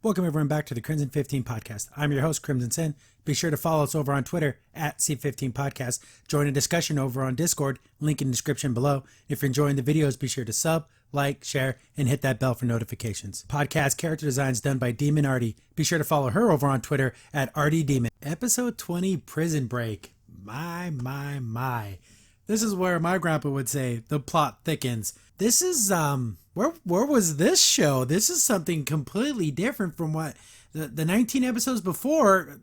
Welcome everyone back to the Crimson 15 podcast. I'm your host, Crimson Sin. Be sure to follow us over on Twitter at C15 Podcast. Join a discussion over on Discord, link in the description below. If you're enjoying the videos, be sure to sub, like, share, and hit that bell for notifications. Podcast character designs done by Demon Artie. Be sure to follow her over on Twitter at Artie Demon. Episode 20, Prison Break. My. This is where my grandpa would say the plot thickens. This is, where was this show? This is something completely different from what the 19 episodes before.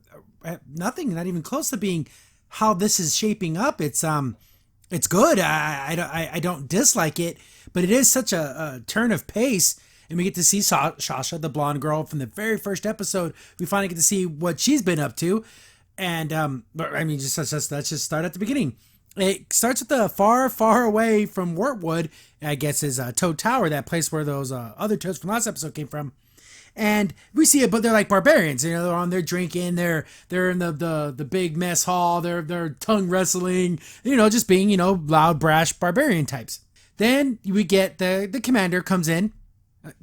Nothing, not even close to being how this is shaping up. It's good. I don't dislike it, but it is such a turn of pace. And we get to see Sasha, the blonde girl from the very first episode. We finally get to see what she's been up to. And, let's just start at the beginning. It starts with the far away from Wortwood, I guess, is Toad Tower, that place where those other toads from last episode came from. And we see it, but they're like barbarians. You know, they're on there drinking. They're in the big mess hall. They're tongue wrestling. You know, just being loud, brash barbarian types. Then we get the commander comes in,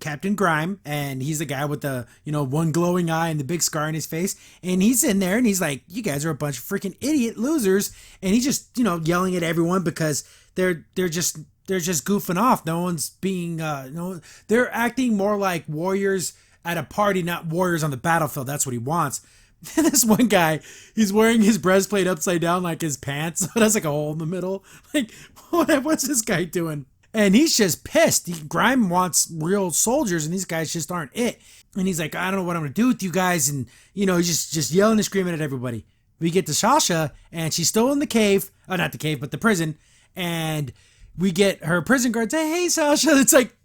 Captain Grime, and he's the guy with the one glowing eye and the big scar on his face. And he's in there and he's like, "You guys are a bunch of freaking idiot losers." And he's just yelling at everyone because they're just goofing off. No one's being they're acting more like warriors at a party, not warriors on the battlefield. That's what he wants. And this one guy, he's wearing his breastplate upside down like his pants. So that's like a hole in the middle. Like, what's this guy doing? And he's just pissed. Grime wants real soldiers, and these guys just aren't it. And he's like, "I don't know what I'm going to do with you guys." And, he's just yelling and screaming at everybody. We get to Sasha, and she's still in the cave. Oh, not the cave, but the prison. And we get her prison guard say, "Hey, Sasha." It's like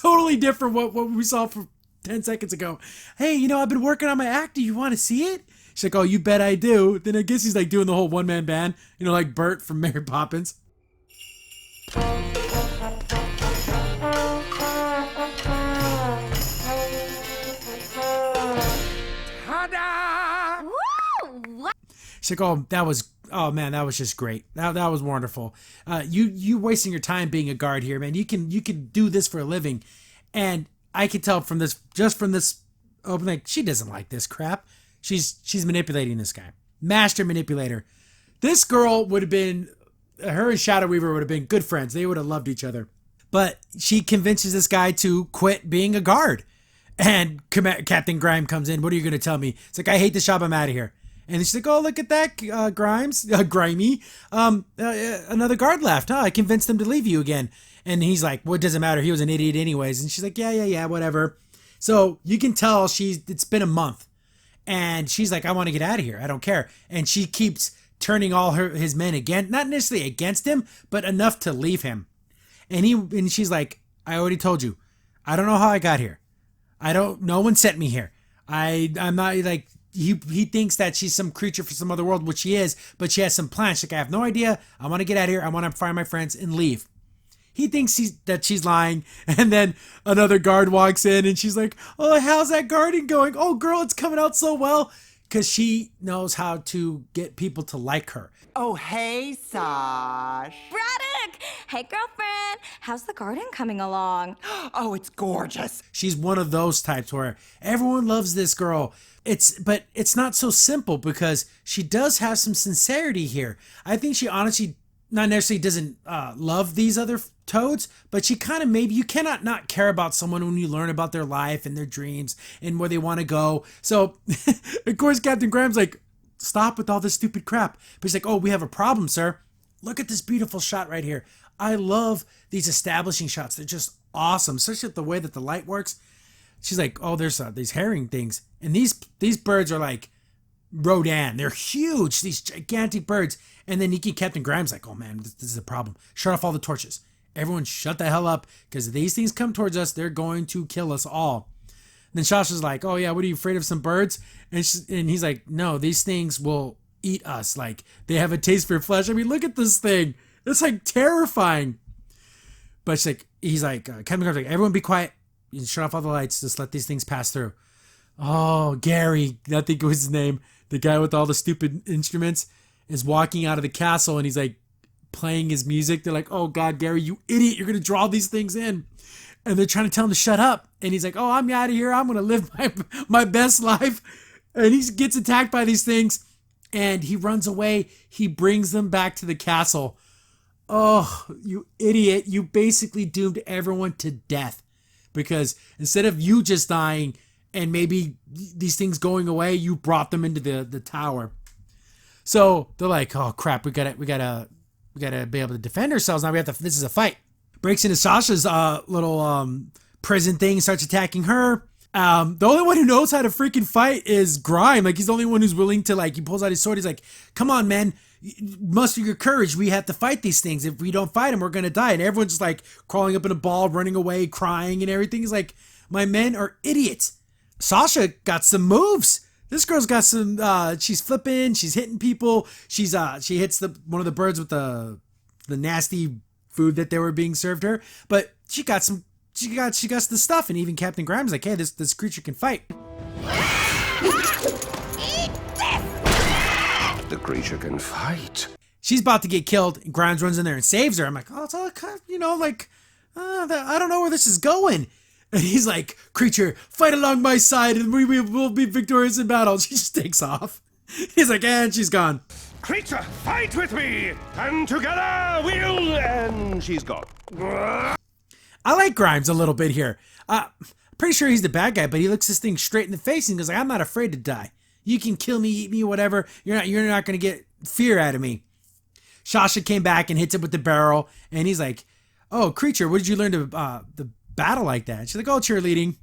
totally different what we saw for 10 seconds ago. "Hey, I've been working on my act. Do you want to see it?" She's like, "Oh, you bet I do." Then I guess he's like doing the whole one-man band, like Bert from Mary Poppins. She's like, that was just great. That was wonderful. You wasting your time being a guard here, man. You can do this for a living." And I can tell from this opening, she doesn't like this crap. She's manipulating this guy. Master manipulator. This girl would have been, her and Shadow Weaver would have been good friends. They would have loved each other. But she convinces this guy to quit being a guard. And Captain Grime comes in. "What are you going to tell me?" It's like, "I hate the job. I'm out of here." And she's like, "Oh, look at that, Grimey. Another guard left. I convinced him to leave you again." And he's like, "Well, it doesn't matter. He was an idiot anyways." And she's like, yeah, whatever. So you can tell it's been a month. And she's like, "I want to get out of here. I don't care." And she keeps turning all his men again, not necessarily against him, but enough to leave him. And she's like, "I already told you. I don't know how I got here. No one sent me here. I'm not like." He thinks that she's some creature from some other world, which she is, but she has some plans. She's like, "I have no idea. I want to get out of here. I want to find my friends and leave." He thinks that she's lying, and then another guard walks in, and she's like, "Oh, how's that garden going?" "Oh, girl, it's coming out so well," because she knows how to get people to like her. "Oh, hey, Sash." Braddock! Hey, girlfriend. How's the garden coming along? "Oh, it's gorgeous." She's one of those types where everyone loves this girl. But it's not so simple because she does have some sincerity here. I think she honestly not necessarily doesn't love these other toads, but she kind of maybe you cannot not care about someone when you learn about their life and their dreams and where they want to go. So, of course, Captain Grime's like, "Stop with all this stupid crap." But he's like, "Oh, we have a problem, sir. Look at this beautiful shot right here. I love these establishing shots. They're just awesome, especially the way that the light works." She's like, "Oh, there's these herring things. And these birds are like Rodan. They're huge, these gigantic birds." And then Captain Grime's like, "Oh, man, this is a problem. Shut off all the torches. Everyone shut the hell up because if these things come towards us, they're going to kill us all." And then Sasha's like, "Oh, yeah, what are you afraid of, some birds?" And he's like, "No, these things will eat us. Like, they have a taste for flesh. I mean, look at this thing. It's like terrifying." But he's like, Captain Grime's like, "Everyone be quiet. You shut off all the lights. Just let these things pass through." Oh, Gary, I think was his name. The guy with all the stupid instruments is walking out of the castle and he's like playing his music. They're like, "Oh God, Gary, you idiot. You're going to draw these things in." and they're trying to tell him to shut up. And he's like, oh, I'm out of here. I'm going to live my best life. And he gets attacked by these things and he runs away. He brings them back to the castle. Oh, you idiot. You basically doomed everyone to death because instead of you just dying and maybe these things going away, you brought them into the tower. So they're like, oh crap, we gotta be able to defend ourselves. Now this is a fight. Breaks into Sasha's little prison thing, starts attacking her. The only one who knows how to freaking fight is Grime. Like, he's the only one who's willing to, like, he pulls out his sword. He's like, come on, man, muster your courage. We have to fight these things. If we don't fight them, we're gonna die. And everyone's just like crawling up in a ball, running away, crying and everything. He's like, my men are idiots. Sasha got some moves. This girl's got some, she's flipping, she's hitting people. She hits one of the birds with the nasty food that they were being served her. But she got the stuff. And even Captain Grime's like, hey, this creature can fight. The creature can fight. She's about to get killed. And Grimes runs in there and saves her. I'm like, oh, it's all kind of, I don't know where this is going. And he's like, creature, fight along my side and we will be victorious in battle. She just takes off. He's like, and she's gone. Creature, fight with me, and together we'll... And she's gone. I like Grimes a little bit here. Pretty sure he's the bad guy, but he looks this thing straight in the face and goes like, I'm not afraid to die. You can kill me, eat me, whatever. You're not going to get fear out of me. Sasha came back and hits it with the barrel, and he's like, oh, creature, what did you learn to battle like that? She's like, oh, cheerleading,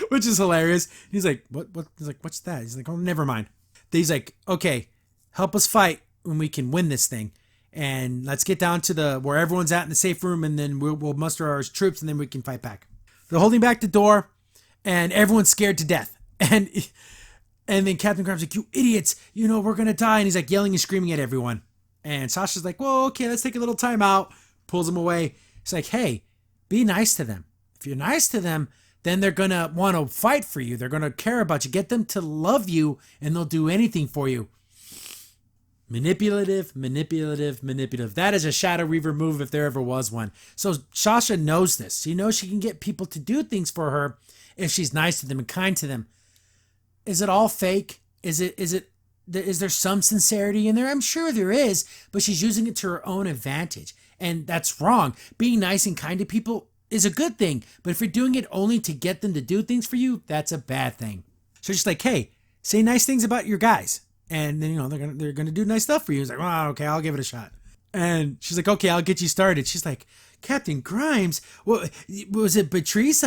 which is hilarious. He's like, what? He's like, what's that? He's like, oh, never mind. He's like, okay, help us fight when we can win this thing. And let's get down to where everyone's at in the safe room, and then we'll muster our troops, and then we can fight back. They're holding back the door, and everyone's scared to death. And then Captain Grime's like, you idiots, we're going to die. And he's like yelling and screaming at everyone. And Sasha's like, well, okay, let's take a little time out. Pulls him away. He's like, hey, be nice to them. If you're nice to them, then they're going to want to fight for you. They're going to care about you. Get them to love you, and they'll do anything for you. Manipulative. That is a Shadow Reaver move if there ever was one. So Sasha knows this. She knows she can get people to do things for her if she's nice to them and kind to them. Is it all fake? Is there some sincerity in there? I'm sure there is, but she's using it to her own advantage. And that's wrong. Being nice and kind to people is a good thing, but if you're doing it only to get them to do things for you, that's a bad thing. So she's like, hey, say nice things about your guys. And then, they're gonna do nice stuff for you. He's like, oh, okay, I'll give it a shot. And she's like, okay, I'll get you started. She's like, Captain Grimes, what was it, Patrice?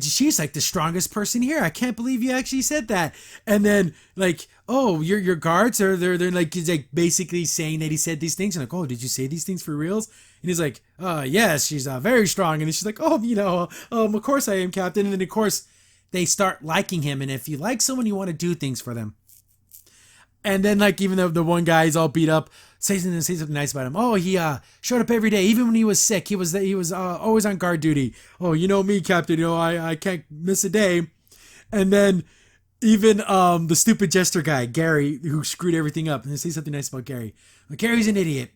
She's like the strongest person here. I can't believe you actually said that. And then like, oh, your guards are they're like, he's like basically saying that he said these things. And like, oh, did you say these things for reals? And he's like, yes, she's very strong. And then she's like, oh, of course I am, Captain. And then of course they start liking him. And if you like someone, you want to do things for them. And then, like, even though the one guy is all beat up, say something nice about him. Oh, he showed up every day, even when he was sick. He was always on guard duty. Oh, you know me, Captain. I can't miss a day. And then even the stupid jester guy, Gary, who screwed everything up. And say something nice about Gary. Well, Gary's an idiot.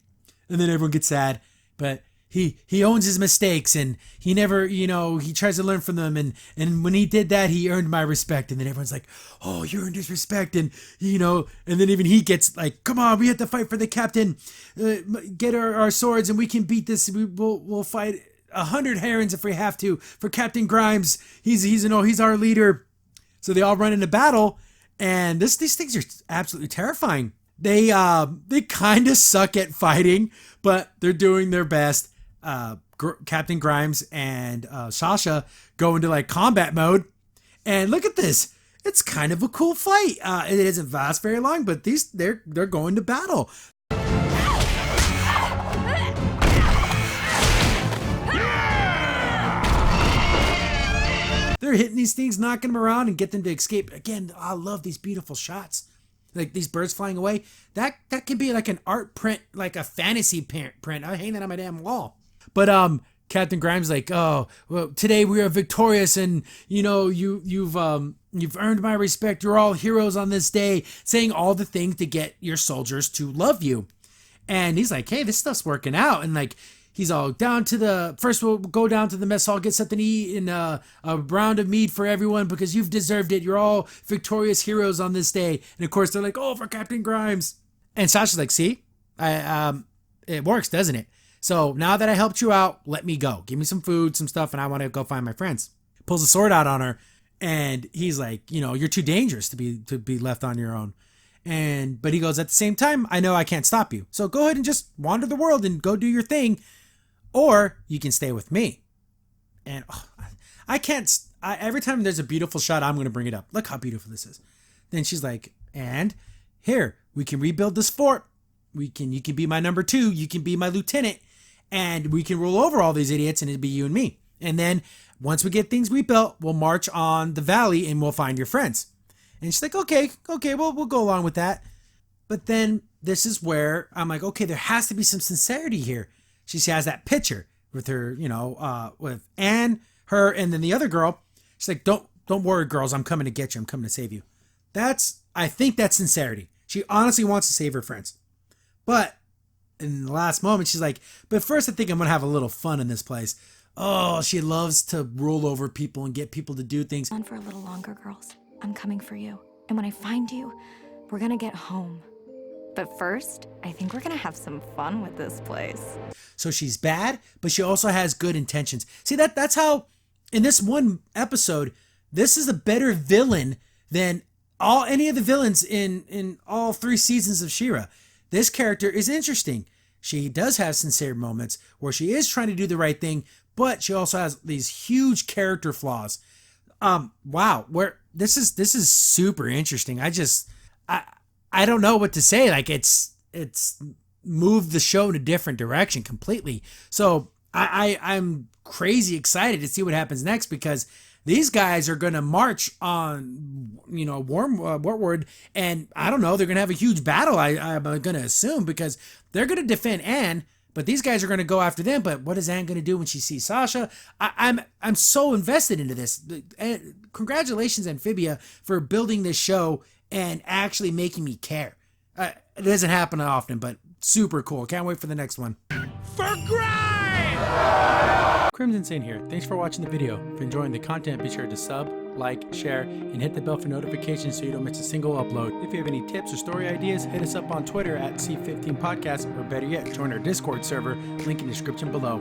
And then everyone gets sad. But he owns his mistakes, and he never, he tries to learn from them. And when he did that, he earned my respect. And then everyone's like, oh, you earned his respect. And, and then even he gets like, come on, we have to fight for the captain. Get our swords and we can beat this. We'll fight 100 herons if we have to for Captain Grimes. He's our leader. So they all run into battle, and these things are absolutely terrifying. They kind of suck at fighting, but they're doing their best. Captain Grimes and Sasha go into like combat mode, and look at this. It's kind of a cool fight. It doesn't last very long, but they're going to battle. They're hitting these things, knocking them around, and get them to escape. Again, I love these beautiful shots. Like these birds flying away. That could be like an art print, like a fantasy print. I hang that on my damn wall. But Captain Grimes like, oh, well, today we are victorious, and you've earned my respect. You're all heroes on this day, saying all the things to get your soldiers to love you. And he's like, hey, this stuff's working out, and like He's all down to the, first we'll go down to the mess hall, get something to eat, and a round of mead for everyone because you've deserved it. You're all victorious heroes on this day. And of course they're like, oh, for Captain Grimes. And Sasha's like, see, it works, doesn't it? So now that I helped you out, let me go. Give me some food, some stuff, and I want to go find my friends. Pulls a sword out on her, and he's like, you know, you're too dangerous to be left on your own. But he goes, at the same time, I know I can't stop you. So go ahead and just wander the world and go do your thing. Or you can stay with me. And I can't, every time there's a beautiful shot, I'm going to bring it up. Look how beautiful this is. Then she's like, and here, we can rebuild this fort. You can be my number 2. You can be my lieutenant. And we can rule over all these idiots and it'd be you and me. And then once we get things rebuilt, we'll march on the valley and we'll find your friends. And she's like, okay, we'll go along with that. But then this is where I'm like, okay, there has to be some sincerity here. She has that picture with her, with Anne, her, and then the other girl. She's like, don't worry, girls. I'm coming to get you. I'm coming to save you. I think that's sincerity. She honestly wants to save her friends. But in the last moment, she's like, but first I think I'm going to have a little fun in this place. Oh, she loves to rule over people and get people to do things. On for a little longer, girls. I'm coming for you. And when I find you, we're going to get home. But first, I think we're going to have some fun with this place. So she's bad, but she also has good intentions. See, that's how, in this one episode, this is a better villain than any of the villains in all 3 seasons of She-Ra. This character is interesting. She does have sincere moments where she is trying to do the right thing, but she also has these huge character flaws. Wow, this is super interesting. I don't know what to say. Like it's moved the show in a different direction completely. So I'm crazy excited to see what happens next because these guys are going to march on, Wartwood, and I don't know, they're going to have a huge battle, I'm going to assume, because they're going to defend Anne, but these guys are going to go after them. But what is Anne going to do when she sees Sasha? I'm so invested into this. Congratulations, Amphibia, for building this show and actually making me care. It doesn't happen often, but super cool. Can't wait for the next one. For Grime! Crimson Saint here. Thanks for watching the video. If you're enjoying the content, be sure to sub, like, share, and hit the bell for notifications so you don't miss a single upload. If you have any tips or story ideas, hit us up on Twitter at C15Podcast, or better yet, join our Discord server, link in the description below.